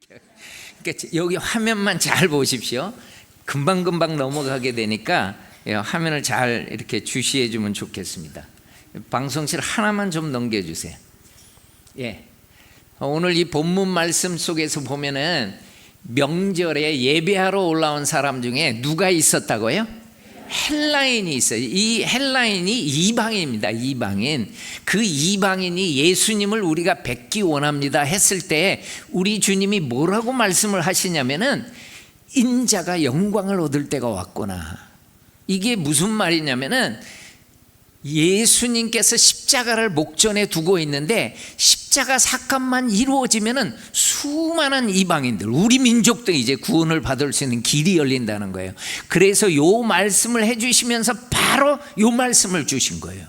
그러니까 여기 화면만 잘 보십시오. 금방금방 넘어가게 되니까 화면을 잘 이렇게 주시해 주면 좋겠습니다. 방송실 하나만 좀 넘겨주세요. 예. 오늘 이 본문 말씀 속에서 보면은 명절에 예배하러 올라온 사람 중에 누가 있었다고요? 헬라인이 있어요. 이 헬라인이 이방인입니다. 이방인. 그 이방인이 예수님을 우리가 뵙기 원합니다 했을 때 우리 주님이 뭐라고 말씀을 하시냐면은 인자가 영광을 얻을 때가 왔구나. 이게 무슨 말이냐면은 예수님께서 십자가를 목전에 두고 있는데 십자가 사건만 이루어지면은 수많은 이방인들, 우리 민족도 이제 구원을 받을 수 있는 길이 열린다는 거예요. 그래서 요 말씀을 해주시면서 바로 요 말씀을 주신 거예요.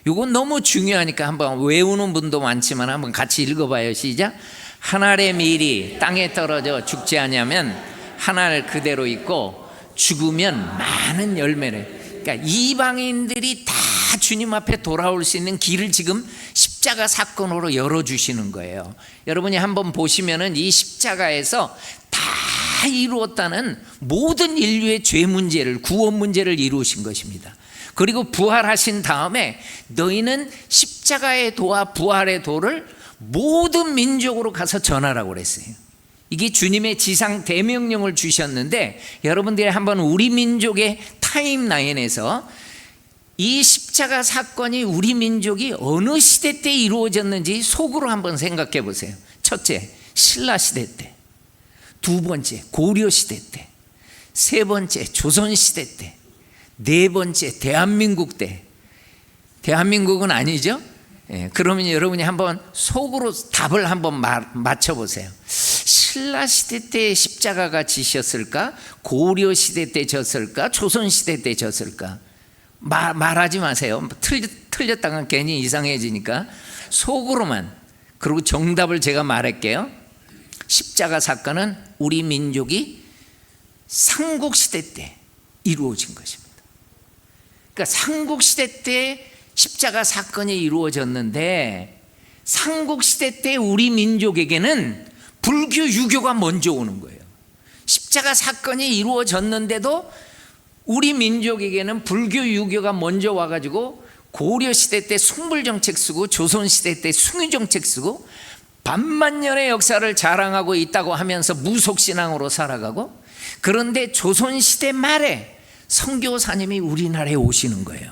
요건 너무 중요하니까 한번 외우는 분도 많지만 한번 같이 읽어봐요. 시작. 한 알의 밀이 땅에 떨어져 죽지 아니하면 한 알 그대로 있고 죽으면 많은 열매를. 그러니까 이방인들이 다 주님 앞에 돌아올 수 있는 길을 지금 십자가 사건으로 열어주시는 거예요. 여러분이 한번 보시면은 이 십자가에서 다 이루었다는 모든 인류의 죄 문제를, 구원 문제를 이루신 것입니다. 그리고 부활하신 다음에 너희는 십자가의 도와 부활의 도를 모든 민족으로 가서 전하라고 그랬어요. 이게 주님의 지상 대명령을 주셨는데 여러분들이 한번 우리 민족의 타임라인에서 이 십자가 사건이 우리 민족이 어느 시대 때 이루어졌는지 속으로 한번 생각해 보세요. 첫째, 신라 시대 때. 두 번째, 고려 시대 때. 세 번째, 조선 시대 때. 네 번째, 대한민국 때. 대한민국은 아니죠? 그러면 여러분이 한번 속으로 답을 한번 맞춰 보세요. 신라 시대 때 십자가가 지셨을까? 고려 시대 때 졌을까? 조선 시대 때 졌을까? 말하지 마세요. 틀렸다가 괜히 이상해지니까 속으로만. 그리고 정답을 제가 말할게요. 십자가 사건은 우리 민족이 삼국시대 때 이루어진 것입니다. 그러니까 삼국시대 때 십자가 사건이 이루어졌는데 삼국시대 때 우리 민족에게는 불교 유교가 먼저 오는 거예요. 십자가 사건이 이루어졌는데도 우리 민족에게는 불교 유교가 먼저 와가지고 고려시대 때 숭불정책 쓰고 조선시대 때 숭유정책 쓰고 반만년의 역사를 자랑하고 있다고 하면서 무속신앙으로 살아가고, 그런데 조선시대 말에 선교사님이 우리나라에 오시는 거예요.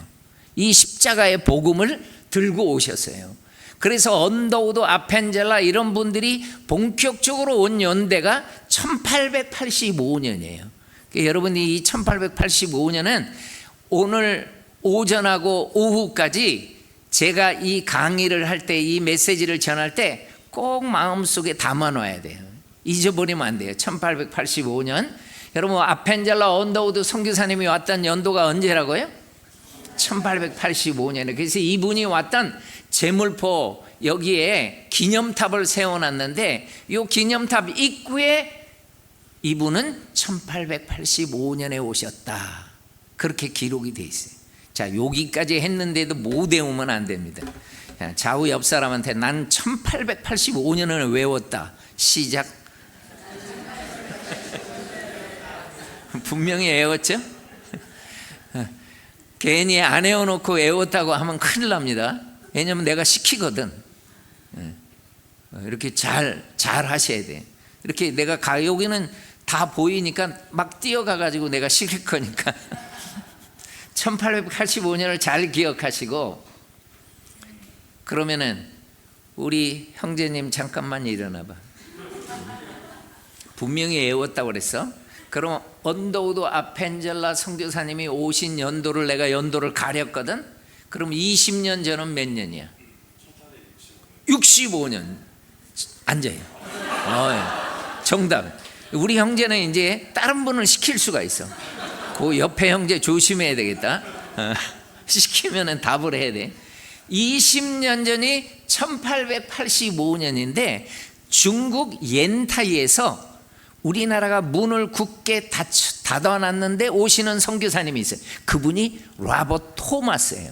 이 십자가의 복음을 들고 오셨어요. 그래서 언더우드, 아펜젤라 이런 분들이 본격적으로 온 연대가 1885년이에요. 여러분이 이 1885년은 오늘 오전하고 오후까지 제가 이 강의를 할 때, 이 메시지를 전할 때 꼭 마음속에 담아놔야 돼요. 잊어버리면 안 돼요. 1885년. 여러분, 아펜젤라, 언더우드 선교사님이 왔던 연도가 언제라고요? 1885년에. 그래서 이분이 왔던 제물포 여기에 기념탑을 세워놨는데 이 기념탑 입구에 이분은 1885년에 오셨다. 그렇게 기록이 돼 있어요. 자, 여기까지 했는데도 못 외우면 안 됩니다. 좌우 옆 사람한테 난 1885년을 외웠다. 시작. 분명히 외웠죠? 괜히 안 외워놓고 외웠다고 하면 큰일 납니다. 왜냐면 내가 시키거든. 이렇게 잘 하셔야 돼. 이렇게 내가 여기는 다 보이니까 막 뛰어가가지고 내가 시킬 거니까 1885년을 잘 기억하시고, 그러면은 우리 형제님 잠깐만 일어나봐. 분명히 외웠다고 그랬어. 그럼 언더우드 아펜젤라 선교사님이 오신 연도를 내가 연도를 가렸거든. 그럼 20년 전은 몇 년이야? 65년. 앉아요. 정답. 우리 형제는 이제 다른 분을 시킬 수가 있어. 그 옆에 형제 조심해야 되겠다. 시키면은 답을 해야 돼. 20년 전이 1885년인데 중국 옌타이에서 우리나라가 문을 굳게 닫아놨는데 오시는 선교사님이 있어요. 그분이 로버트 토마스예요.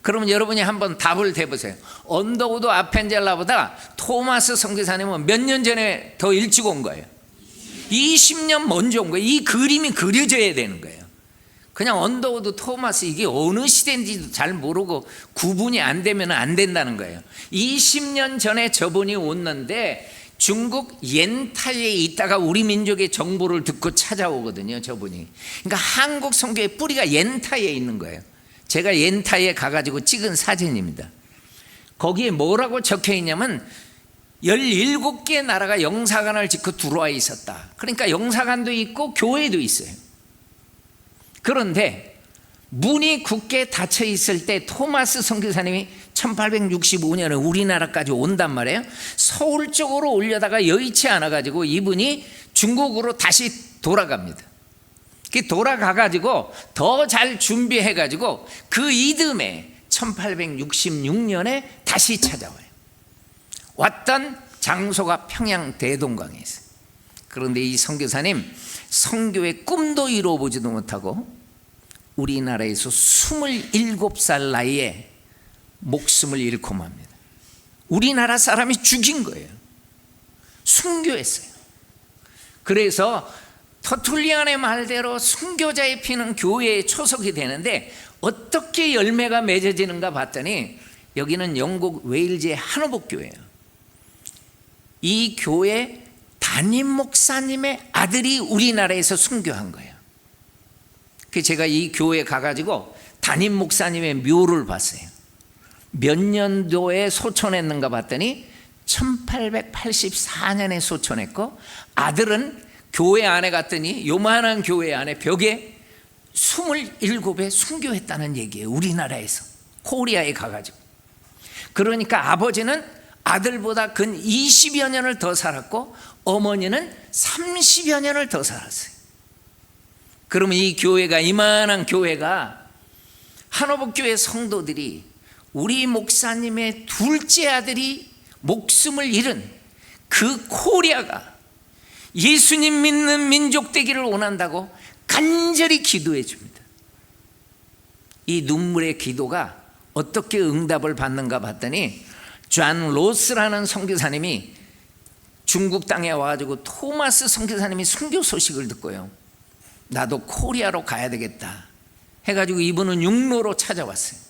그러면 여러분이 한번 답을 대보세요. 언더우드 아펜젤라보다 토마스 선교사님은 몇 년 전에 더 일찍 온 거예요? 20년 먼저 온 거예요. 이 그림이 그려져야 되는 거예요. 그냥 언더우드 토마스 이게 어느 시대인지도 잘 모르고 구분이 안 되면 안 된다는 거예요. 20년 전에 저분이 왔는데 중국 옌타이에 있다가 우리 민족의 정보를 듣고 찾아오거든요, 저분이. 그러니까 한국 선교의 뿌리가 옌타이에 있는 거예요. 제가 옌타이에 가가지고 찍은 사진입니다. 거기에 뭐라고 적혀 있냐면 17개 나라가 영사관을 짓고 들어와 있었다. 그러니까 영사관도 있고 교회도 있어요. 그런데 문이 굳게 닫혀 있을 때 토마스 선교사님이 1865년에 우리나라까지 온단 말이에요. 서울 쪽으로 올려다가 여의치 않아가지고 이분이 중국으로 다시 돌아갑니다. 돌아가가지고 더 잘 준비해가지고 그 이듬해 1866년에 다시 찾아와요. 왔던 장소가 평양 대동강에 있어요. 그런데 이 선교사님 선교의 꿈도 이루어보지도 못하고 우리나라에서 27살 나이에 목숨을 잃고 맙니다. 우리나라 사람이 죽인 거예요. 순교했어요. 그래서 터툴리안의 말대로 순교자의 피는 교회에 초석이 되는데 어떻게 열매가 맺어지는가 봤더니 여기는 영국 웨일즈의 한호복 교회예요. 이 교회 담임 목사님의 아들이 우리나라에서 순교한 거예요. 그래서 제가 이 교회에 가가지고 담임 목사님의 묘를 봤어요. 몇 년도에 소천했는가 봤더니 1884년에 소천했고 아들은 교회 안에 갔더니 요만한 교회 안에 벽에 27에 순교했다는 얘기예요. 우리나라에서 코리아에 가가지고. 그러니까 아버지는 아들보다 근 20여 년을 더 살았고 어머니는 30여 년을 더 살았어요. 그러면 이 교회가 이만한 교회가 한호복교회 성도들이 우리 목사님의 둘째 아들이 목숨을 잃은 그 코리아가 예수님 믿는 민족 되기를 원한다고 간절히 기도해 줍니다. 이 눈물의 기도가 어떻게 응답을 받는가 봤더니 존 로스라는 선교사님이 중국 땅에 와가지고 토마스 선교사님이 순교 소식을 듣고요. 나도 코리아로 가야 되겠다 해가지고 이분은 육로로 찾아왔어요.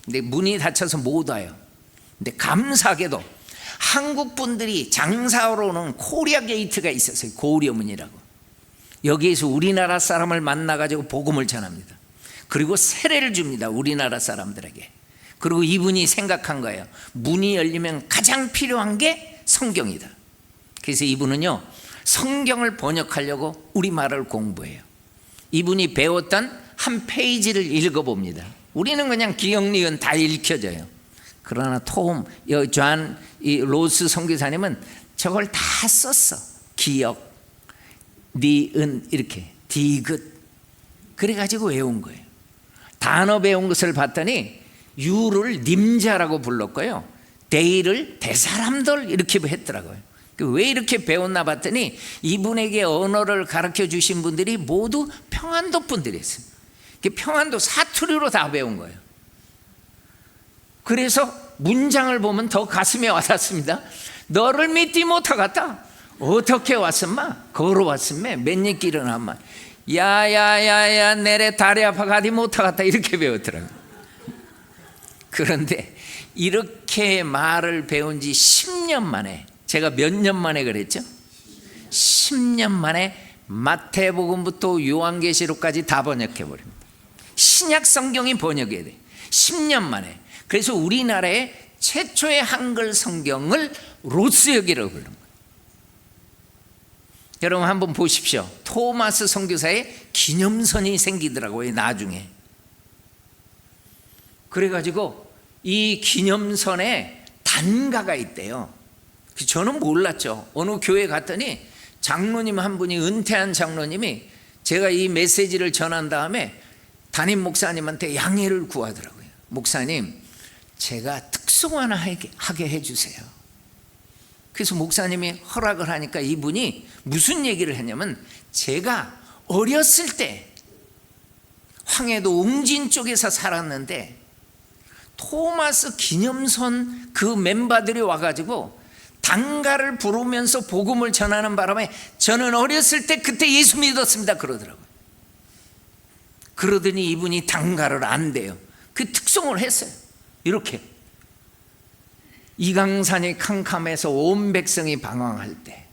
근데 문이 닫혀서 못 와요. 근데 감사하게도 한국 분들이 장사하러 오는 코리아 게이트가 있었어요. 고려문이라고. 여기에서 우리나라 사람을 만나가지고 복음을 전합니다. 그리고 세례를 줍니다. 우리나라 사람들에게. 그리고 이분이 생각한 거예요. 문이 열리면 가장 필요한 게 성경이다. 그래서 이분은요 성경을 번역하려고 우리말을 공부해요. 이분이 배웠던 한 페이지를 읽어봅니다. 우리는 그냥 기억, 니은 다 읽혀져요. 그러나 존 로스 선교사님은 저걸 다 썼어. 기억, 니은 이렇게 디귿 그래가지고 외운 거예요. 단어 배운 것을 봤더니 유를 님자라고 불렀고요. 데이를 대사람들 이렇게 했더라고요. 왜 이렇게 배웠나 봤더니 이분에게 언어를 가르쳐 주신 분들이 모두 평안도 분들이었어요. 평안도 사투리로 다 배운 거예요. 그래서 문장을 보면 더 가슴에 와닿습니다. 너를 믿지 못하겠다. 어떻게 왔음마? 걸어왔음매 맨입 일어나마. 야야야야 내래 다리 아파 가디 못하겠다 이렇게 배웠더라고요. 그런데 이렇게 말을 배운 지 10년 만에, 제가 몇 년 만에 그랬죠? 10년 만에 마태복음부터 요한계시록까지 다 번역해버립니다. 신약 성경이 번역해야 돼. 10년 만에. 그래서 우리나라의 최초의 한글 성경을 로스역이라고 부르는 거예요. 여러분 한번 보십시오. 토마스 선교사의 기념선이 생기더라고요. 나중에. 그래가지고 이 기념선에 단가가 있대요. 저는 몰랐죠. 어느 교회 갔더니 장로님 한 분이, 은퇴한 장로님이 제가 이 메시지를 전한 다음에 담임 목사님한테 양해를 구하더라고요. 목사님, 제가 특송 하나 하게 해주세요. 그래서 목사님이 허락을 하니까 이분이 무슨 얘기를 했냐면, 제가 어렸을 때 황해도 웅진 쪽에서 살았는데 토마스 기념선 그 멤버들이 와가지고 단가를 부르면서 복음을 전하는 바람에 저는 어렸을 때 그때 예수 믿었습니다 그러더라고요. 그러더니 이분이 단가를 안 돼요. 그 특송을 했어요. 이렇게 이강산이 캄캄해서 온 백성이 방황할 때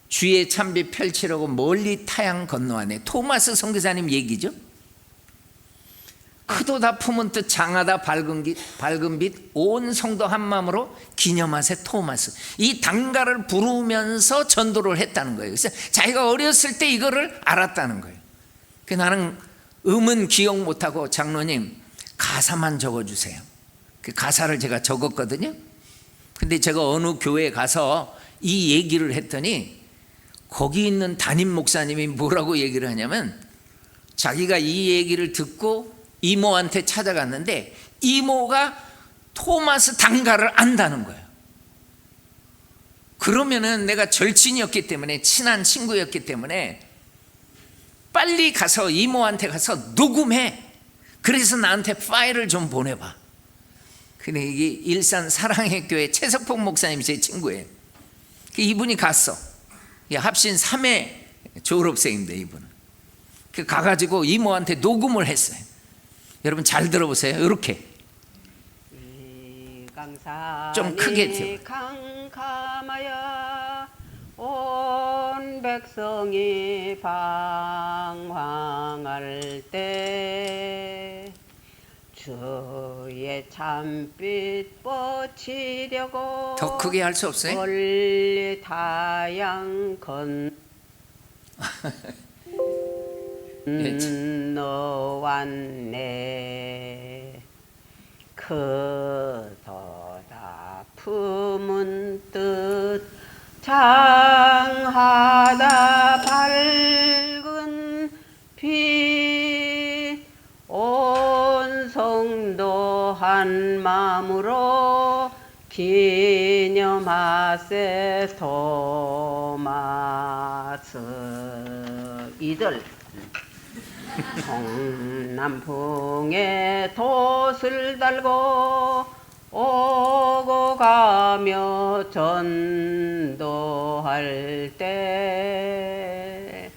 주의 찬빛 펼치려고 멀리 타양 건너왔네. 토마스 선교사님 얘기죠. 크도다 품은 뜻 장하다 밝은 빛 온 성도 한마음으로 기념하세 토마스. 이 단가를 부르면서 전도를 했다는 거예요. 그래서 자기가 어렸을 때 이거를 알았다는 거예요. 그래서 나는 음은 기억 못하고 장로님 가사만 적어주세요. 그 가사를 제가 적었거든요. 근데 제가 어느 교회에 가서 이 얘기를 했더니 거기 있는 담임 목사님이 뭐라고 얘기를 하냐면 자기가 이 얘기를 듣고 이모한테 찾아갔는데 이모가 토마스 단가를 안다는 거예요. 그러면은 내가 절친이었기 때문에 친한 친구였기 때문에 빨리 가서 이모한테 가서 녹음해. 그래서 나한테 파일을 좀 보내봐. 근데 이게 일산 사랑의 교회 최석봉 목사님이 제 친구예요. 이분이 갔어. 합신 3회 졸업생인데 이분은. 가가지고 이모한테 녹음을 했어요. 여러분 잘 들어보세요. 이렇게 좀 크게 캄캄하여 온 백성이 방황할 때 주의 참빛 뻗치려고 더 크게 할 수 없어요? 멀리 타양 건너왔네. 크도다 품은 뜻 장하다 밝은 빛 온 성도 한 마음으로 기념하세 토마스. 이들 동남풍에 돛을 달고 오고 가며 전도할 때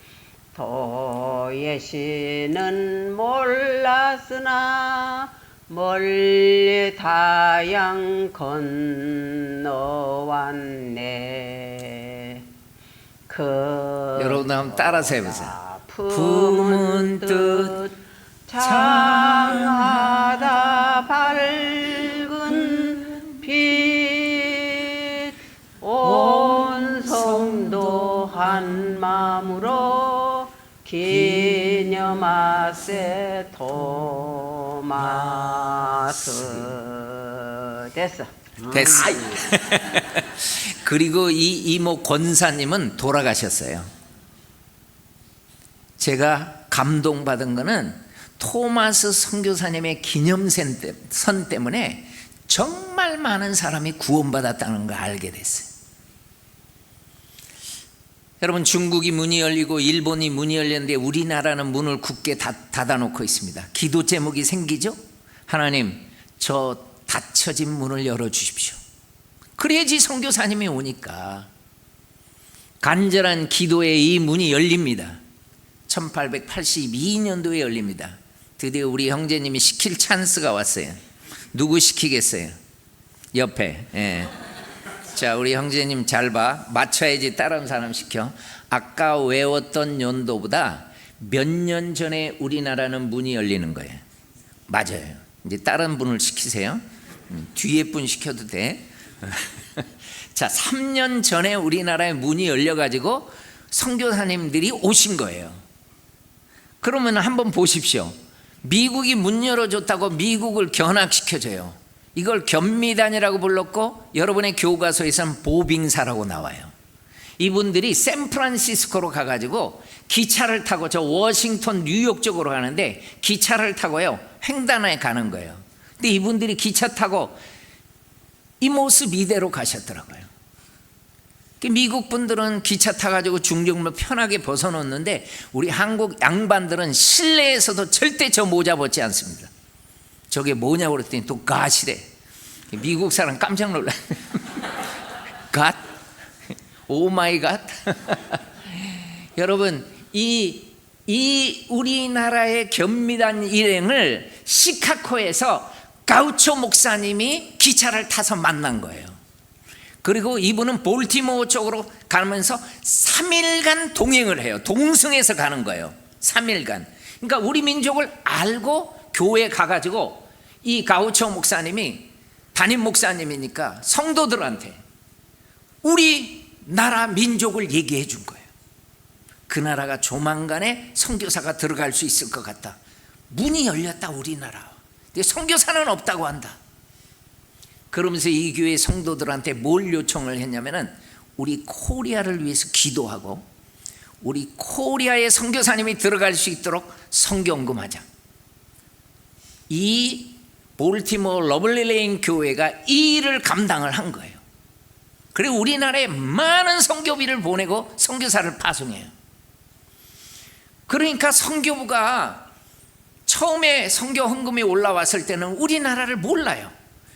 도의 신은 몰랐으나 멀리 타양 건너왔네. 여러분 한번 따라서 해보세요. 품은 뜻 장하다 밝은 빛 온 성도 한 마음으로 기념하세 토마스. 됐어. 그리고 이 이모 권사님은 돌아가셨어요. 제가 감동받은 거는 토마스 선교사님의 기념선 때문에 정말 많은 사람이 구원받았다는 걸 알게 됐어요. 여러분, 중국이 문이 열리고 일본이 문이 열렸는데 우리나라는 문을 굳게 닫아놓고 있습니다. 기도 제목이 생기죠? 하나님, 저 닫혀진 문을 열어주십시오. 그래야지 선교사님이 오니까. 간절한 기도에 이 문이 열립니다. 1882년도에 열립니다. 드디어 우리 형제님이 시킬 찬스가 왔어요. 누구 시키겠어요? 옆에. 예. 자, 우리 형제님 잘 봐. 맞춰야지 다른 사람 시켜. 아까 외웠던 연도보다 몇 년 전에 우리나라는 문이 열리는 거예요. 맞아요. 이제 다른 분을 시키세요. 뒤에 분 시켜도 돼. 자, 3년 전에 우리나라에 문이 열려가지고 선교사님들이 오신 거예요. 그러면 한번 보십시오. 미국이 문 열어줬다고 미국을 견학시켜줘요. 이걸 견미단이라고 불렀고 여러분의 교과서에서는 보빙사라고 나와요. 이분들이 샌프란시스코로 가가지고 기차를 타고 저 워싱턴 뉴욕 쪽으로 가는데 기차를 타고요 횡단에 가는 거예요. 근데 이분들이 기차 타고 이 모습 이대로 가셨더라고요. 미국 분들은 기차 타가지고 중정부 편하게 벗어놓는데 우리 한국 양반들은 실내에서도 절대 저 모자 벗지 않습니다. 저게 뭐냐고 그랬더니 또 갓이래. 미국 사람 깜짝 놀라. 갓? 오 마이 갓? 여러분, 이 우리나라의 견미단 일행을 시카고에서 가우초 목사님이 기차를 타서 만난 거예요. 그리고 이분은 볼티모어 쪽으로 가면서 3일간 동행을 해요. 동승해서 가는 거예요. 3일간. 그러니까 우리 민족을 알고 교회에 가가지고 이 가우초 목사님이 담임 목사님이니까 성도들한테 우리 나라 민족을 얘기해 준 거예요. 그 나라가 조만간에 선교사가 들어갈 수 있을 것 같다. 문이 열렸다, 우리나라. 근데 선교사는 없다고 한다. 그러면서 이 교회 성도들한테 뭘 요청을 했냐면은 우리 코리아를 위해서 기도하고 우리 코리아의 선교사님이 들어갈 수 있도록 선교헌금하자. 이 볼티모어 러블리레인 교회가 이 일을 감당을 한 거예요. 그리고 우리나라에 많은 선교비를 보내고 선교사를 파송해요. 그러니까 선교부가 처음에 선교헌금이 올라왔을 때는 우리나라를 몰라요.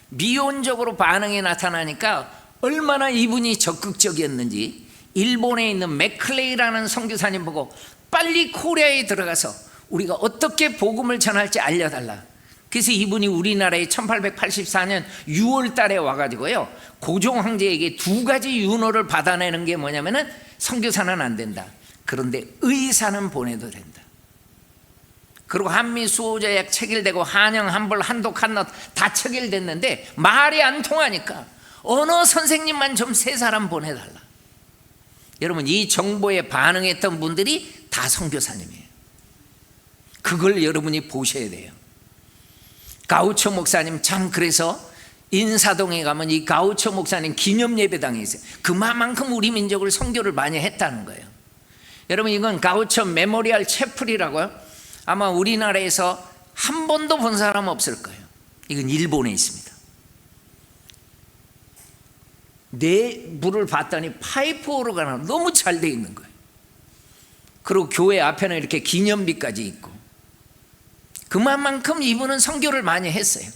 미온적으로 반응이 나타나니까 얼마나 이분이 적극적이었는지 일본에 있는 맥클레이라는 선교사님 보고 빨리 코리아에 들어가서 우리가 어떻게 복음을 전할지 알려달라. 그래서 이분이 우리나라에 1884년 6월 달에 와가지고요, 고종 황제에게 2가지 윤호를 받아내는 게 뭐냐면은 선교사는 안 된다, 그런데 의사는 보내도 된다. 그리고 한미 수호조약 체결되고 한영, 한불, 한독, 한넛 다 체결됐는데 말이 안 통하니까 언어 선생님만 좀 3사람 보내달라. 여러분, 이 정보에 반응했던 분들이 다 선교사님이에요. 그걸 여러분이 보셔야 돼요. 가우초 목사님 참, 그래서 인사동에 가면 이 가우초 목사님 기념 예배당이 있어요. 그만큼 우리 민족을 선교를 많이 했다는 거예요. 여러분, 이건 가우초 메모리얼 채플이라고요. 아마 우리나라에서 한 번도 본 사람 없을 거예요. 이건 일본에 있습니다. 내부를 봤더니 파이프 오르가나 너무 잘 돼 있는 거예요. 그리고 교회 앞에는 이렇게 기념비까지 있고, 그만큼 이분은 선교를 많이 했어요.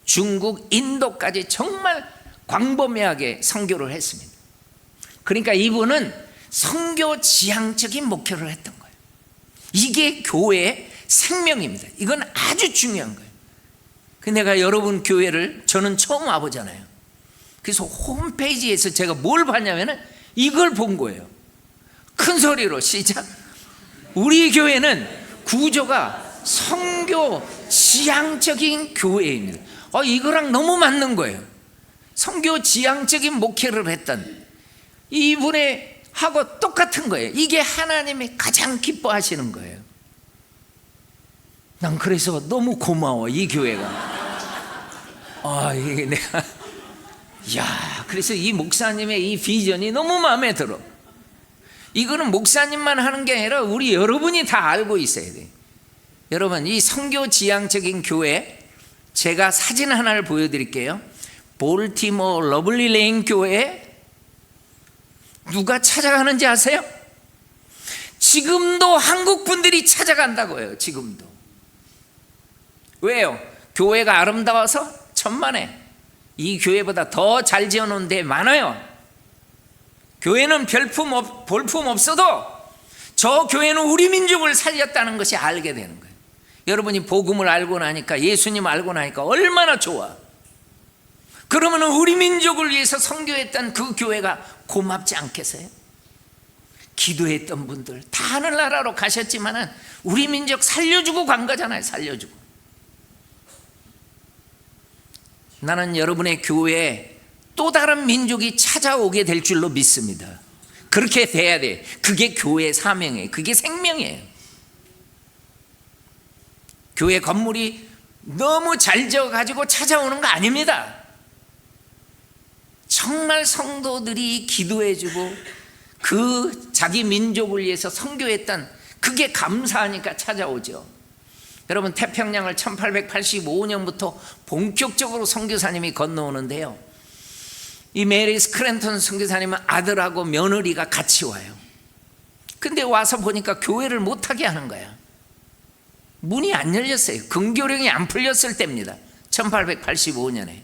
중국, 인도까지 정말 광범위하게 선교를 했습니다. 그러니까 이분은 선교 지향적인 목표를 했던 거예요. 이게 교회의 생명입니다. 이건 아주 중요한 거예요. 내가 여러분 교회를 저는 처음 와보잖아요. 그래서 홈페이지에서 제가 뭘 봤냐면은 이걸 본 거예요. 큰 소리로 시작. 우리 교회는 구조가 선교 지향적인 교회입니다. 이거랑 너무 맞는 거예요. 선교 지향적인 목회를 했던 이분의 하고 똑같은 거예요. 이게 하나님이 가장 기뻐하시는 거예요. 난 그래서 너무 고마워, 이 교회가. 이게 내가, 그래서 이 목사님의 이 비전이 너무 마음에 들어. 이거는 목사님만 하는 게 아니라 우리 여러분이 다 알고 있어야 돼. 여러분, 이 선교 지향적인 교회, 제가 사진 하나를 보여드릴게요. 볼티모어 러블리레인 교회 누가 찾아가는지 아세요? 지금도 한국 분들이 찾아간다고요. 지금도. 왜요? 교회가 아름다워서? 천만에. 이 교회보다 더 잘 지어놓은 데 많아요. 교회는 볼품 없어도 저 교회는 우리 민족을 살렸다는 것이 알게 되는 거예요. 여러분이 복음을 알고 나니까, 예수님 알고 나니까 얼마나 좋아. 그러면 우리 민족을 위해서 선교했던 그 교회가 고맙지 않겠어요? 기도했던 분들 다 하늘나라로 가셨지만은 우리 민족 살려주고 간 거잖아요. 살려주고. 나는 여러분의 교회에 또 다른 민족이 찾아오게 될 줄로 믿습니다. 그렇게 돼야 돼. 그게 교회의 사명이에요. 그게 생명이에요. 교회 건물이 너무 잘 지어가지고 찾아오는 거 아닙니다. 정말 성도들이 기도해주고 그 자기 민족을 위해서 선교했던 그게 감사하니까 찾아오죠. 여러분, 태평양을 1885년부터 본격적으로 선교사님이 건너오는데요, 이 메리 스크랜턴 선교사님은 아들하고 며느리가 같이 와요. 근데 와서 보니까 교회를 못하게 하는 거야. 문이 안 열렸어요. 근교령이 안 풀렸을 때입니다. 1885년에.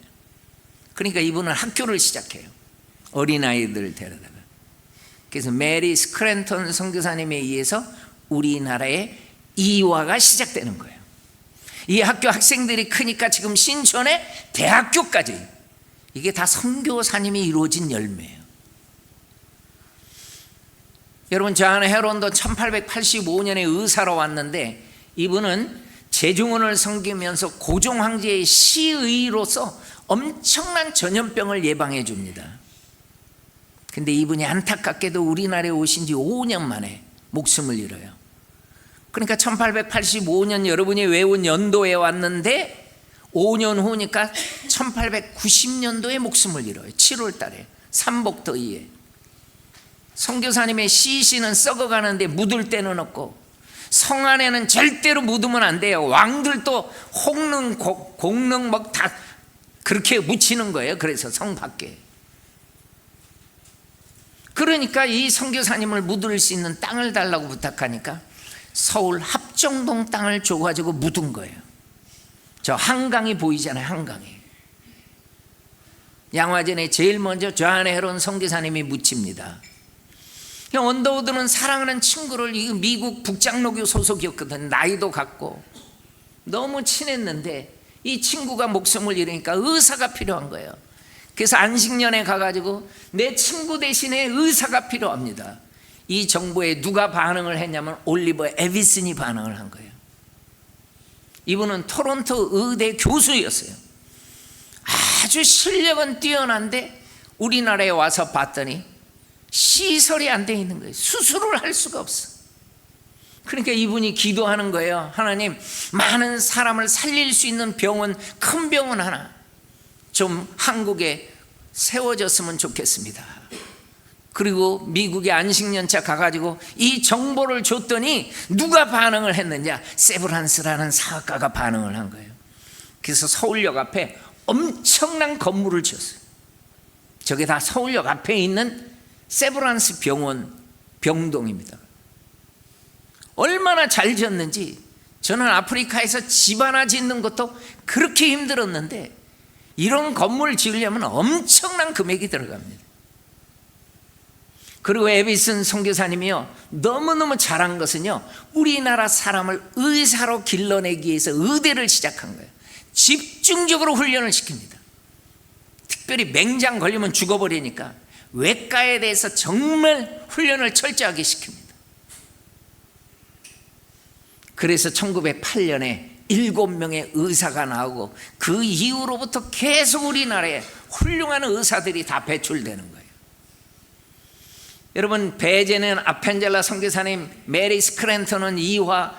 그러니까 이분은 학교를 시작해요. 어린아이들 데려다가. 그래서 메리 스크랜턴 선교사님에 의해서 우리나라의 이화가 시작되는 거예요. 이 학교 학생들이 크니까 지금 신촌에 대학교까지, 이게 다 선교사님이 이루어진 열매예요. 여러분, 존 헤론도 1885년에 의사로 왔는데 이분은 제중원을 섬기면서 고종 황제의 시의로서 엄청난 전염병을 예방해 줍니다. 근데 이분이 안타깝게도 우리나라에 오신 지 5년 만에 목숨을 잃어요. 그러니까 1885년 여러분이 외운 연도에 왔는데 5년 후니까 1890년도에 목숨을 잃어요. 7월 달에 삼복더위에. 선교사님의 시신은 썩어가는데 묻을 데는 없고, 성 안에는 절대로 묻으면 안 돼요. 왕들도 홍릉, 공릉 막 다 그렇게 묻히는 거예요. 그래서 성 밖에. 그러니까 이 선교사님을 묻을 수 있는 땅을 달라고 부탁하니까 서울 합정동 땅을 줘가지고 묻은 거예요. 저 한강이 보이잖아요. 한강이. 양화전에 제일 먼저 존 헤론 선교사님이 묻힙니다. 언더우드는 사랑하는 친구를, 미국 북장로교 소속이었거든. 나이도 같고 너무 친했는데 이 친구가 목숨을 잃으니까 의사가 필요한 거예요. 그래서 안식년에 가가지고 내 친구 대신에 의사가 필요합니다. 이 정보에 누가 반응을 했냐면 올리버 에비슨이 반응을 한 거예요. 이분은 토론토 의대 교수였어요. 아주 실력은 뛰어난데 우리나라에 와서 봤더니 시설이 안 돼 있는 거예요. 수술을 할 수가 없어. 그러니까 이분이 기도하는 거예요. 하나님, 많은 사람을 살릴 수 있는 병원, 큰 병원 하나 좀 한국에 세워졌으면 좋겠습니다. 그리고 미국에 안식년차 가가지고 이 정보를 줬더니 누가 반응을 했느냐? 세브란스라는 사학가가 반응을 한 거예요. 그래서 서울역 앞에 엄청난 건물을 지었어요. 저게 다 서울역 앞에 있는 세브란스 병원 병동입니다. 얼마나 잘 지었는지. 저는 아프리카에서 집 하나 짓는 것도 그렇게 힘들었는데 이런 건물을 지으려면 엄청난 금액이 들어갑니다. 그리고 에비슨 선교사님이요, 너무너무 잘한 것은요, 우리나라 사람을 의사로 길러내기 위해서 의대를 시작한 거예요. 집중적으로 훈련을 시킵니다. 특별히 맹장 걸리면 죽어버리니까 외과에 대해서 정말 훈련을 철저하게 시킵니다. 그래서 1908년에 7명의 의사가 나오고 그 이후로부터 계속 우리나라에 훌륭한 의사들이 다 배출되는 거예요. 여러분, 배제는 아펜젤라 선교사님, 메리 스크랜턴은 이화,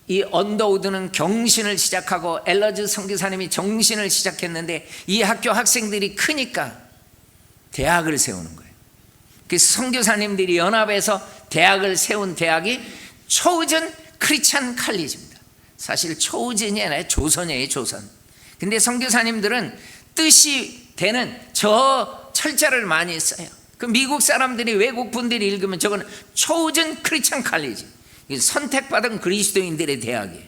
이 언더우드는 경신을 시작하고 엘러즈 선교사님이 정신을 시작했는데 이 학교 학생들이 크니까 대학을 세우는 거예요. 그래서 선교사님들이 연합해서 대학을 세운 대학이 초우전 크리스찬 칼리지입니다. 사실 초우전이 아니라 조선이에요, 조선. 근데 선교사님들은 뜻이 되는 저 철자를 많이 써요. 그 미국 사람들이, 외국 분들이 읽으면 저건 초우전 크리스찬 칼리지, 선택받은 그리스도인들의 대학이에요.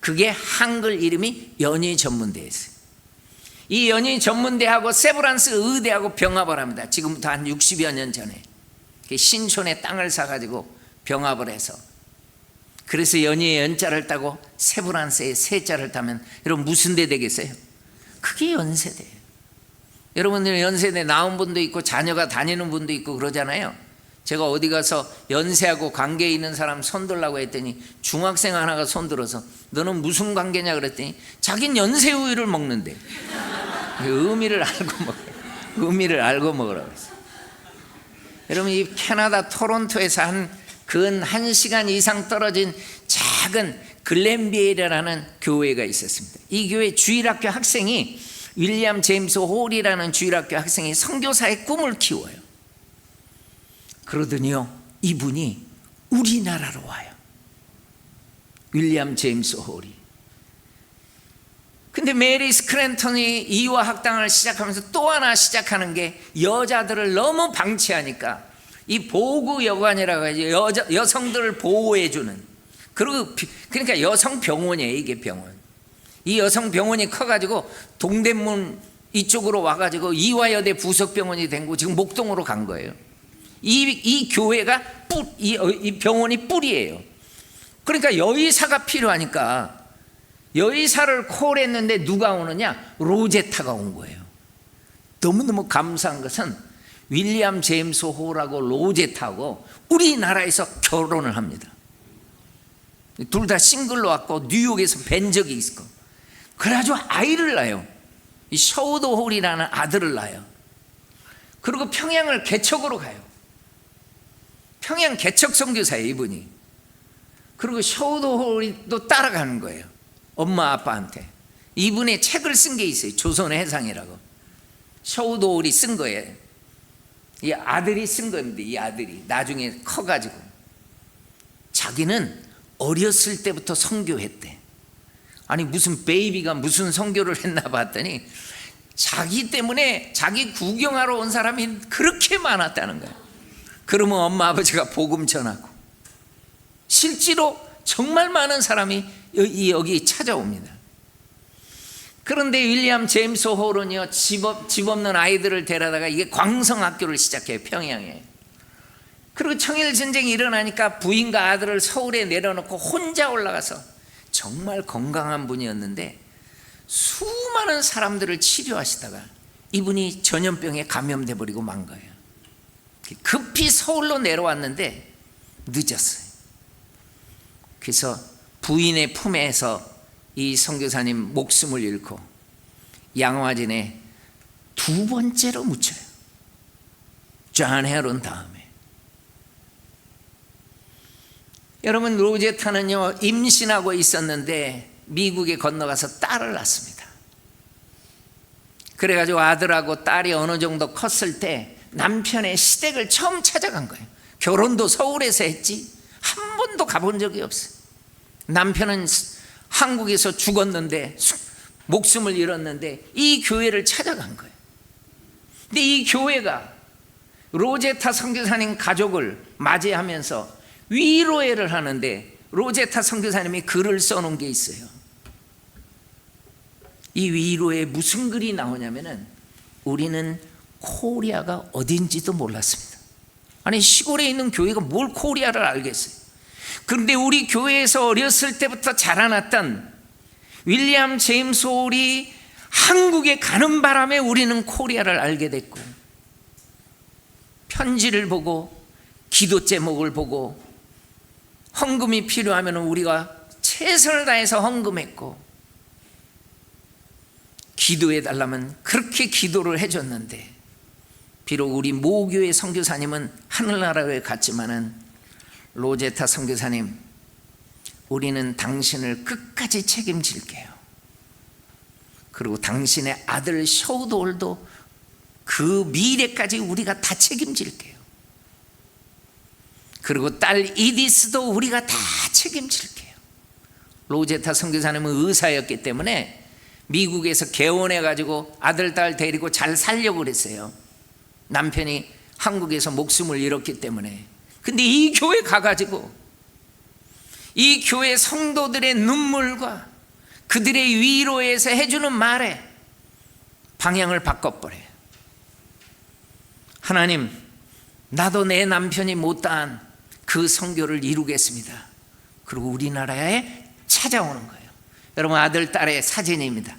그게 한글 이름이 연희전문대였어요. 이 연희전문대하고 세브란스 의대하고 병합을 합니다. 지금부터 한 60여 년 전에 신촌에 땅을 사가지고 병합을 해서, 그래서 연희의 연자를 따고 세브란스의 세자를 따면 여러분 무슨 대 되겠어요? 그게 연세대예요. 여러분들 연세대 나온 분도 있고 자녀가 다니는 분도 있고 그러잖아요. 제가 어디 가서 연세하고 관계 있는 사람 손들라고 했더니 중학생 하나가 손들어서 너는 무슨 관계냐 그랬더니 자긴 연세 우유를 먹는데 의미를 알고 먹으라고 했어요. 여러분, 이 캐나다 토론토에서 근 1시간 이상 떨어진 작은 글렌비에라는 교회가 있었습니다. 이 교회 주일학교 학생이, 윌리엄 제임스 홀이라는 주일학교 학생이 선교사의 꿈을 키워요. 그러더니요, 이분이 우리나라로 와요. 윌리엄 제임스 홀이. 근데 메리 스크랜턴이 이화 학당을 시작하면서 또 하나 시작하는 게, 여자들을 너무 방치하니까 이 보구 여관이라고 하죠. 여성들을 보호해주는. 그러니까 여성 병원이에요, 이게 병원. 이 여성 병원이 커가지고 동대문 이쪽으로 와가지고 이화여대 부속병원이 된 거 지금 목동으로 간 거예요. 이 교회가 이 병원이 뿌리예요. 그러니까 여의사가 필요하니까 여의사를 콜했는데 누가 오느냐? 로제타가 온 거예요. 너무너무 감사한 것은 윌리엄 제임스 호라고 로제타하고 우리나라에서 결혼을 합니다. 둘 다 싱글로 왔고 뉴욕에서 뵌 적이 있고, 그래가지고 아이를 낳아요. 이 셔우드 홀이라는 아들을 낳아요. 그리고 평양을 개척으로 가요. 평양 개척 선교사예요, 이분이. 그리고 셔우드 홀이 또 따라가는 거예요, 엄마 아빠한테. 이분의 책을 쓴 게 있어요, 조선의 해상이라고. 셔우드 홀이 쓴 거예요. 이 아들이 쓴 겁니다. 이 아들이 나중에 커가지고 자기는 어렸을 때부터 선교했대. 아니 무슨 베이비가 무슨 선교를 했나 봤더니 자기 때문에 자기 구경하러 온 사람이 그렇게 많았다는 거예요. 그러면 엄마 아버지가 복음 전하고, 실제로 정말 많은 사람이 여기 찾아옵니다. 그런데 윌리엄 제임스 홀은요, 집 없는 아이들을 데려다가 이게 광성학교를 시작해요, 평양에. 그리고 청일전쟁이 일어나니까 부인과 아들을 서울에 내려놓고 혼자 올라가서, 정말 건강한 분이었는데 수많은 사람들을 치료하시다가 이분이 전염병에 감염돼 버리고 만 거예요. 급히 서울로 내려왔는데 늦었어요. 그래서 부인의 품에서 이 선교사님 목숨을 잃고 양화진에 두 번째로 묻혀요. 존 헤론 다음에. 여러분, 로제타는요 임신하고 있었는데 미국에 건너가서 딸을 낳습니다. 그래가지고 아들하고 딸이 어느 정도 컸을 때 남편의 시댁을 처음 찾아간 거예요. 결혼도 서울에서 했지 한 번도 가본 적이 없어요. 남편은 한국에서 죽었는데, 목숨을 잃었는데 이 교회를 찾아간 거예요. 근데 이 교회가 로제타 선교사님 가족을 맞이하면서 위로회를 하는데 로제타 선교사님이 글을 써놓은 게 있어요. 이 위로에 무슨 글이 나오냐면은, 우리는 코리아가 어딘지도 몰랐습니다. 아니 시골에 있는 교회가 뭘 코리아를 알겠어요. 그런데 우리 교회에서 어렸을 때부터 자라났던 윌리엄 제임스 홀이 한국에 가는 바람에 우리는 코리아를 알게 됐고, 편지를 보고 기도 제목을 보고 헌금이 필요하면 우리가 최선을 다해서 헌금했고, 기도해 달라면 그렇게 기도를 해줬는데, 비록 우리 모교의 선교사님은 하늘나라에 갔지만은 로제타 선교사님, 우리는 당신을 끝까지 책임질게요. 그리고 당신의 아들 셔우드 홀도 그 미래까지 우리가 다 책임질게요. 그리고 딸 이디스도 우리가 다 책임질게요. 로제타 선교사님은 의사였기 때문에 미국에서 개원해가지고 아들 딸 데리고 잘 살려고 그랬어요. 남편이 한국에서 목숨을 잃었기 때문에. 근데 이 교회 가가지고 이 교회 성도들의 눈물과 그들의 위로에서 해주는 말에 방향을 바꿔버려요. 하나님, 나도 내 남편이 못다한 그 선교를 이루겠습니다. 그리고 우리나라에 찾아오는 거예요. 여러분, 아들 딸의 사진입니다.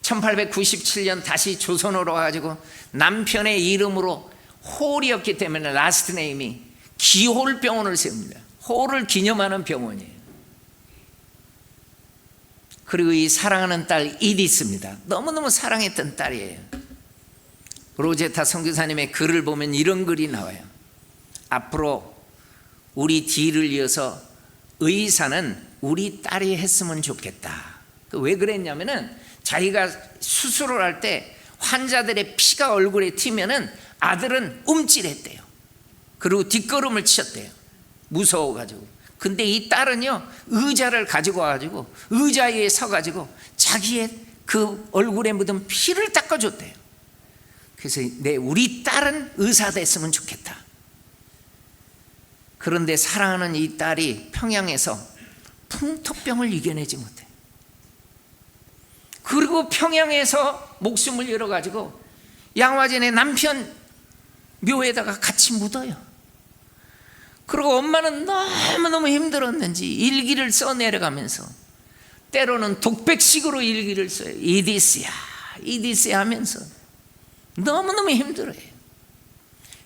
1897년 다시 조선으로 와가지고 남편의 이름으로 홀이었기 때문에 라스트 네임이 기홀병원을 세웁니다. 홀을 기념하는 병원이에요. 그리고 이 사랑하는 딸 이디스입니다. 너무너무 사랑했던 딸이에요. 로제타 선교사님의 글을 보면 이런 글이 나와요. 앞으로 우리 뒤를 이어서 의사는 우리 딸이 했으면 좋겠다. 왜 그랬냐면은 자기가 수술을 할 때 환자들의 피가 얼굴에 튀면은 아들은 움찔했대요. 그리고 뒷걸음을 치셨대요. 무서워가지고. 근데 이 딸은요, 의자를 가지고 와가지고 의자 위에 서가지고 자기의 그 얼굴에 묻은 피를 닦아줬대요. 그래서 우리 딸은 의사 됐으면 좋겠다. 그런데 사랑하는 이 딸이 평양에서 풍토병을 이겨내지 못해. 그리고 평양에서 목숨을 잃어가지고 양화진의 남편 묘에다가 같이 묻어요. 그리고 엄마는 너무너무 힘들었는지 일기를 써 내려가면서 때로는 독백식으로 일기를 써요. 이디스야 하면서 너무너무 힘들어요.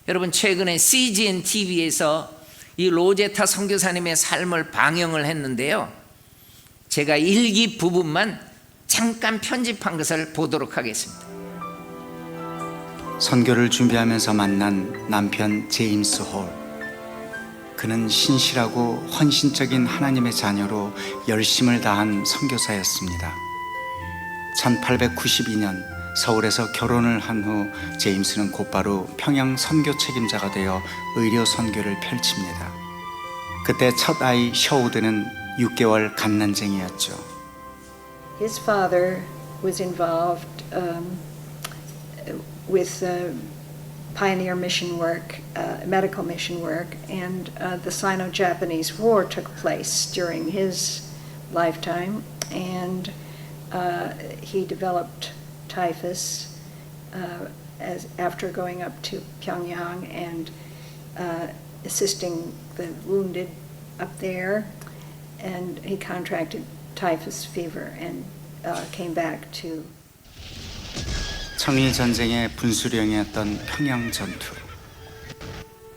여러분, 최근에 CGN TV에서 이 로제타 선교사님의 삶을 방영을 했는데요, 제가 일기 부분만 잠깐 편집한 것을 보도록 하겠습니다. 선교를 준비하면서 만난 남편 제임스 홀. 그는 신실하고 헌신적인 하나님의 자녀로 열심을 다한 선교사였습니다. 1892년 서울에서 결혼을 한 후 제임스는 곧바로 평양 선교 책임자가 되어 의료 선교를 펼칩니다. 그때 첫 아이 셔우드는 6개월 갓난쟁이였죠. His father was involved with pioneer mission work, medical mission work, and the Sino-Japanese War took place during his lifetime, and he developed typhus after going up to Pyongyang and assisting the wounded up there, and he contracted typhus fever and came back to. 청일 전쟁의 분수령이었던 평양 전투.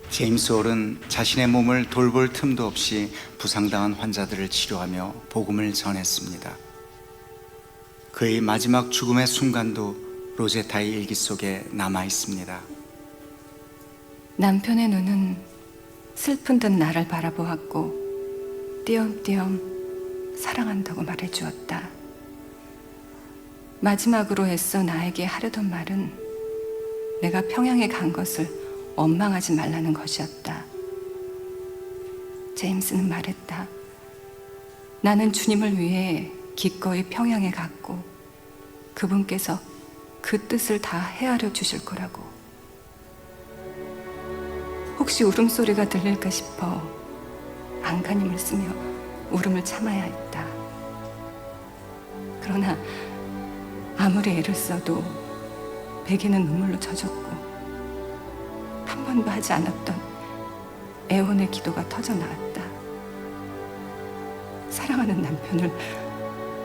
제임스 홀은 자신의 몸을 돌볼 틈도 없이 부상당한 환자들을 치료하며 복음을 전했습니다. 그의 마지막 죽음의 순간도 로제타의 일기 속에 남아 있습니다. 남편의 눈은 슬픈 듯 나를 바라보았고 띄엄띄엄 사랑한다고 말해주었다. 마지막으로 애써 나에게 하려던 말은 내가 평양에 간 것을 원망하지 말라는 것이었다. 제임스는 말했다. 나는 주님을 위해 기꺼이 평양에 갔고 그분께서 그 뜻을 다 헤아려 주실 거라고. 혹시 울음소리가 들릴까 싶어 안간힘을 쓰며 울음을 참아야 했다. 그러나 아무리 애를 써도 베개는 눈물로 젖었고 한 번도 하지 않았던 애원의 기도가 터져 나왔다. 사랑하는 남편을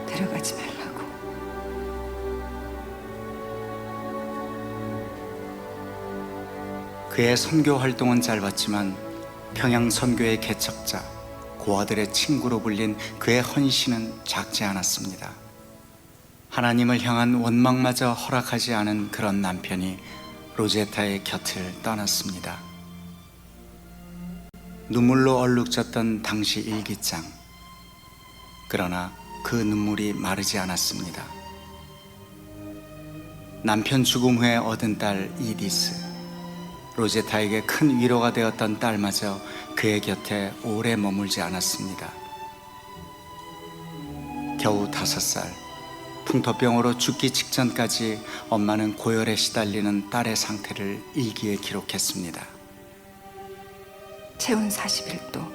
데려가지 말라고. 그의 선교 활동은 짧았지만 평양 선교의 개척자, 고아들의 친구로 불린 그의 헌신은 작지 않았습니다. 하나님을 향한 원망마저 허락하지 않은 그런 남편이 로제타의 곁을 떠났습니다. 눈물로 얼룩졌던 당시 일기장. 그러나 그 눈물이 마르지 않았습니다. 남편 죽음 후에 얻은 딸 이디스. 로제타에게 큰 위로가 되었던 딸마저 그의 곁에 오래 머물지 않았습니다. 겨우 5살. 풍토병으로 죽기 직전까지 엄마는 고열에 시달리는 딸의 상태를 일기에 기록했습니다. 체온 41도.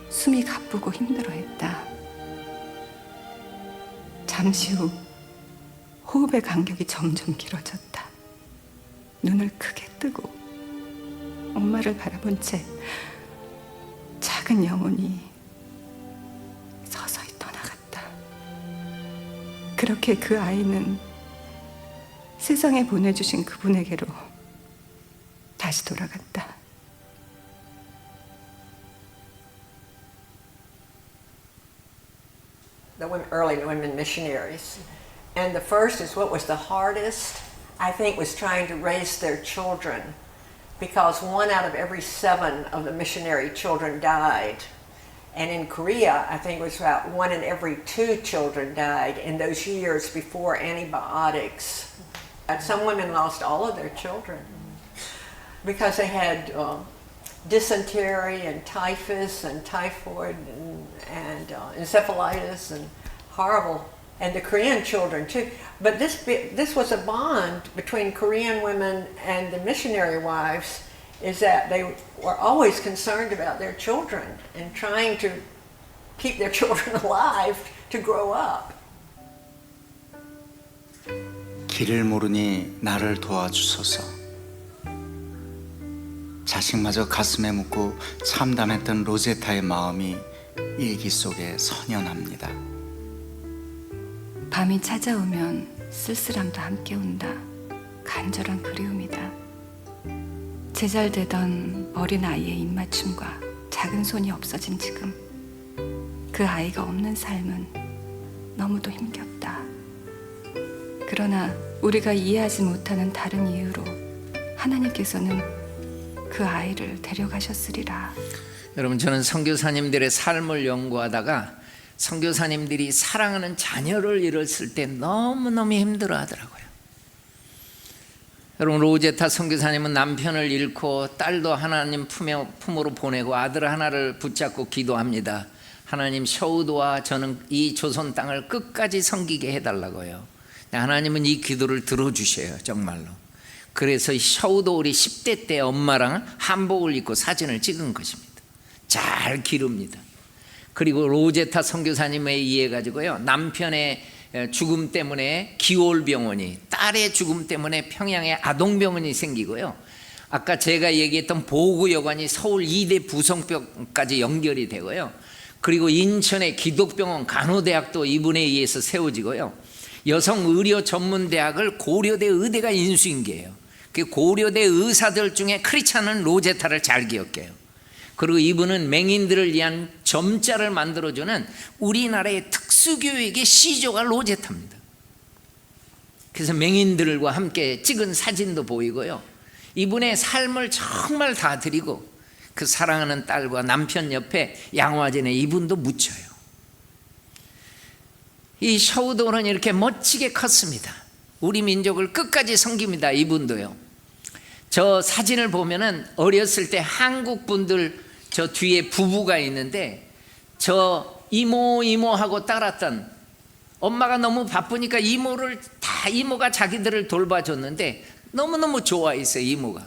숨이 가쁘고 힘들어했다. 잠시 후 호흡의 간격이 점점 길어졌다. 눈을 크게 뜨고 엄마를 바라본 채 작은 영혼이 서서히 떠나갔다. 그렇게 그 아이는 세상에 보내주신 그분에게로 다시 돌아갔다. The early women missionaries. And the first is what was the hardest, I think, was trying to raise their children, because 1 out of every 7 of the missionary children died. And in Korea, I think it was about 1 in every 2 children died in those years before antibiotics. And some women lost all of their children because they had dysentery and typhus and typhoid and encephalitis and horrible, and the Korean children too. But this was a bond between Korean women and the missionary wives, is that they were always concerned about their children and trying to keep their children alive to grow up. 길을 모르니 나를 도와주소서. 자식마저 가슴에 묻고 참담했던 로제타의 마음이 일기 속에 선연합니다. 밤이 찾아오면 쓸쓸함도 함께 온다. 간절한 그리움이다. 제잘되던 어린 아이의 입맞춤과 작은 손이 없어진 지금 그 아이가 없는 삶은 너무도 힘겹다. 그러나 우리가 이해하지 못하는 다른 이유로 하나님께서는 그 아이를 데려가셨으리라. 여러분, 저는 선교사님들의 삶을 연구하다가 선교사님들이 사랑하는 자녀를 잃었을 때 너무너무 힘들어 하더라고요. 여러분, 로제타 선교사님은 남편을 잃고 딸도 하나님 품으로 보내고 아들 하나를 붙잡고 기도합니다. 하나님, 셔우도와 저는 이 조선 땅을 끝까지 섬기게 해달라고요. 하나님은 이 기도를 들어주셔요, 정말로. 그래서 셔우도 우리 10대 때 엄마랑 한복을 입고 사진을 찍은 것입니다. 잘 기릅니다. 그리고 로제타 선교사님에 의해 가지고요, 남편의 죽음 때문에 기올병원이, 딸의 죽음 때문에 평양에 아동병원이 생기고요, 아까 제가 얘기했던 보구여관이 서울 2대 부성병까지 연결이 되고요, 그리고 인천의 기독병원 간호대학도 이분에 의해서 세워지고요, 여성의료 전문대학을 고려대 의대가 인수인계해요. 그 고려대 의사들 중에 크리스찬은 로제타를 잘 기억해요. 그리고 이분은 맹인들을 위한 점자를 만들어주는 우리나라의 특수교육의 시조가 로제타입니다. 그래서 맹인들과 함께 찍은 사진도 보이고요, 이분의 삶을 정말 다 드리고 그 사랑하는 딸과 남편 옆에 양화진에 이분도 묻혀요. 이 셔우도는 이렇게 멋지게 컸습니다. 우리 민족을 끝까지 섬깁니다. 이분도요. 저 사진을 보면은 어렸을 때 한국 분들 저 뒤에 부부가 있는데, 저 이모하고 따랐던, 엄마가 너무 바쁘니까 이모가 자기들을 돌봐줬는데 너무너무 좋아했어요, 이모가.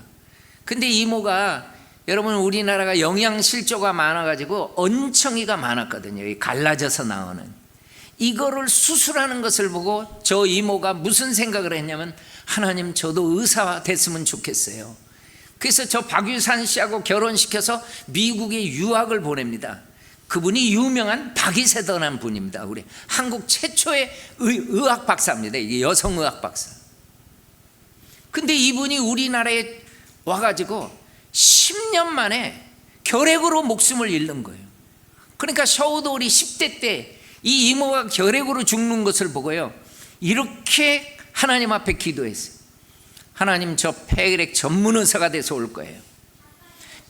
근데 이모가, 여러분, 우리나라가 영양실조가 많아가지고 언청이가 많았거든요. 갈라져서 나오는. 이거를 수술하는 것을 보고 저 이모가 무슨 생각을 했냐면, 하나님, 저도 의사 됐으면 좋겠어요. 그래서 저 박유산 씨하고 결혼시켜서 미국에 유학을 보냅니다. 그분이 유명한 박이세더라는 분입니다. 우리 한국 최초의 의학 박사입니다. 이게 여성 의학 박사. 근데 이분이 우리나라에 와가지고 10년 만에 결핵으로 목숨을 잃는 거예요. 그러니까 셔우도 우리 10대 때 이 이모가 결핵으로 죽는 것을 보고요, 이렇게 하나님 앞에 기도했어요. 하나님, 저 폐결핵 전문 의사가 돼서 올 거예요.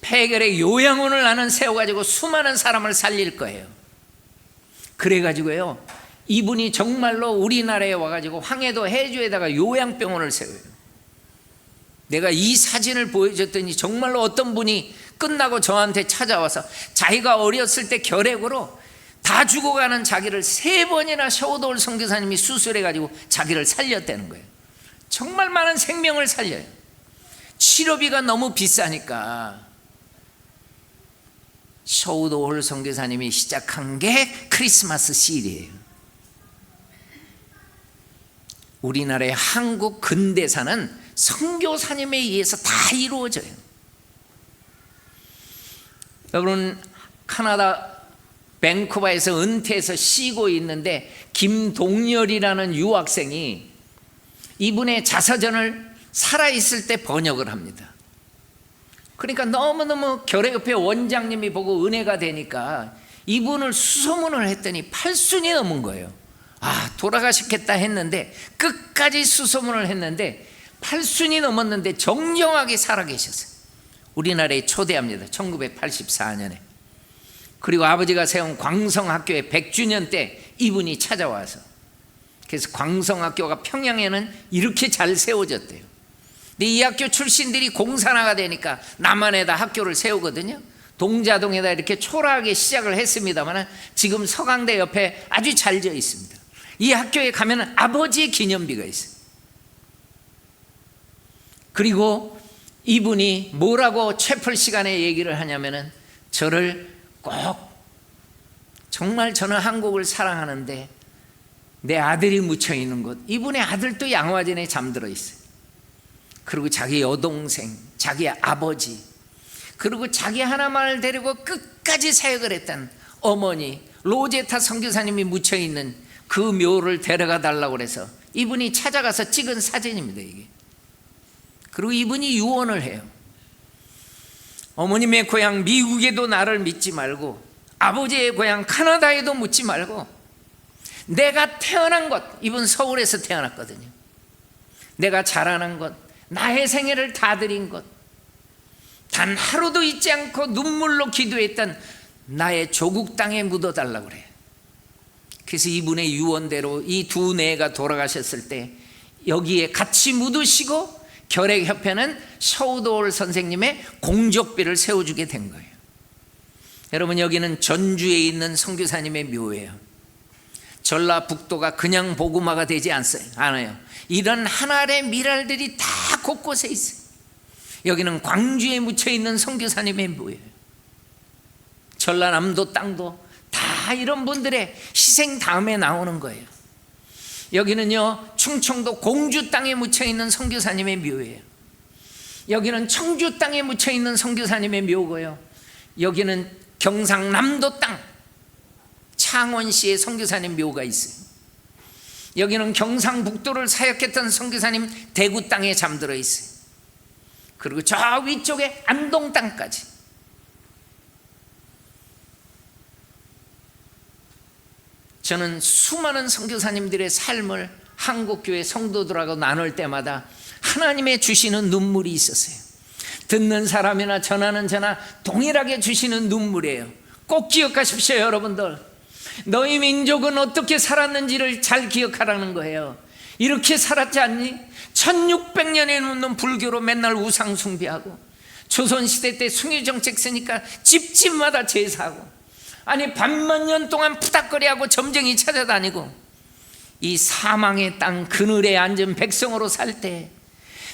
폐결핵 요양원을 나는 세워가지고 수많은 사람을 살릴 거예요. 그래가지고요, 이분이 정말로 우리나라에 와가지고 황해도 해주에다가 요양병원을 세워요. 내가 이 사진을 보여줬더니 정말로 어떤 분이 끝나고 저한테 찾아와서 자기가 어렸을 때 결핵으로 다 죽어가는 자기를 3번이나 셔우도울 선교사님이 수술해가지고 자기를 살렸다는 거예요. 정말 많은 생명을 살려요. 치료비가 너무 비싸니까 셔우도울 선교사님이 시작한 게 크리스마스 시일이에요. 우리나라의 한국 근대사는 선교사님에 의해서 다 이루어져요. 여러분, 카나다 밴쿠버에서 은퇴해서 쉬고 있는데 김동열이라는 유학생이 이분의 자서전을 살아있을 때 번역을 합니다. 그러니까 너무너무 결핵협회 원장님이 보고 은혜가 되니까 이분을 수소문을 했더니 8순이 넘은 거예요. 아, 돌아가셨겠다 했는데 끝까지 수소문을 했는데 8순이 넘었는데 정정하게 살아계셨어요. 우리나라에 초대합니다. 1984년에. 그리고 아버지가 세운 광성학교의 100주년 때 이분이 찾아와서, 그래서 광성학교가 평양에는 이렇게 잘 세워졌대요. 근데 이 학교 출신들이 공산화가 되니까 남한에다 학교를 세우거든요. 동자동에다 이렇게 초라하게 시작을 했습니다만 지금 서강대 옆에 아주 잘 지어 있습니다. 이 학교에 가면 아버지의 기념비가 있어요. 그리고 이분이 뭐라고 채플 시간에 얘기를 하냐면은, 저를 꼭 정말 저는 한국을 사랑하는데 내 아들이 묻혀 있는 곳, 이분의 아들도 양화전에 잠들어 있어요. 그리고 자기 여동생, 자기 아버지, 그리고 자기 하나만을 데리고 끝까지 사역을 했던 어머니 로제타 선교사님이 묻혀 있는 그 묘를 데려가 달라고 그래서 이분이 찾아가서 찍은 사진입니다, 이게. 그리고 이분이 유언을 해요. 어머님의 고향 미국에도 나를 믿지 말고 아버지의 고향 카나다에도 묻지 말고 내가 태어난 곳, 이분 서울에서 태어났거든요. 내가 자라난 곳, 나의 생애를 다 드린 곳, 단 하루도 잊지 않고 눈물로 기도했던 나의 조국 땅에 묻어달라고 그래요. 그래서 이분의 유언대로 이 두 내가 돌아가셨을 때 여기에 같이 묻으시고 결핵협회는 셔우도울 선생님의 공적비를 세워주게 된 거예요. 여러분, 여기는 전주에 있는 선교사님의 묘예요. 전라북도가 그냥 보구마가 되지 않아요. 이런 하나의 미랄들이 다 곳곳에 있어요. 여기는 광주에 묻혀있는 선교사님의 묘예요. 전라남도 땅도 다 이런 분들의 희생 다음에 나오는 거예요. 여기는요, 충청도 공주 땅에 묻혀있는 선교사님의 묘예요. 여기는 청주 땅에 묻혀있는 선교사님의 묘고요. 여기는 경상남도 땅 창원시에 선교사님 묘가 있어요. 여기는 경상북도를 사역했던 선교사님 대구 땅에 잠들어 있어요. 그리고 저 위쪽에 안동 땅까지. 저는 수많은 선교사님들의 삶을 한국교회 성도들하고 나눌 때마다 하나님의 주시는 눈물이 있었어요. 듣는 사람이나 전하는 자나 동일하게 주시는 눈물이에요. 꼭 기억하십시오, 여러분들. 너희 민족은 어떻게 살았는지를 잘 기억하라는 거예요. 이렇게 살았지 않니? 1600년에 넘는 불교로 맨날 우상 숭배하고, 조선시대 때 숭유정책 쓰니까 집집마다 제사하고, 아니 반만 년 동안 푸닥거리하고 점쟁이 찾아다니고, 이 사망의 땅 그늘에 앉은 백성으로 살 때,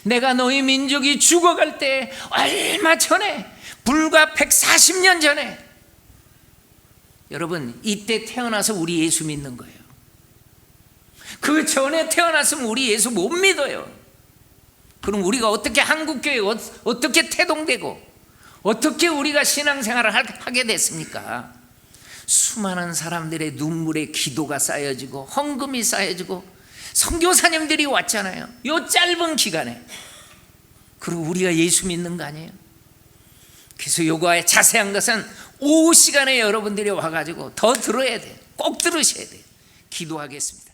내가 너희 민족이 죽어갈 때 얼마 전에, 불과 140년 전에, 여러분 이때 태어나서 우리 예수 믿는 거예요. 그 전에 태어났으면 우리 예수 못 믿어요. 그럼 우리가 어떻게 한국교회에 어떻게 태동되고 어떻게 우리가 신앙생활을 하게 됐습니까? 수많은 사람들의 눈물의 기도가 쌓여지고 헌금이 쌓여지고 선교사님들이 왔잖아요, 요 짧은 기간에. 그리고 우리가 예수 믿는 거 아니에요? 그래서 요거의 자세한 것은 오후 시간에 여러분들이 와가지고 더 들어야 돼요. 꼭 들으셔야 돼요. 기도하겠습니다.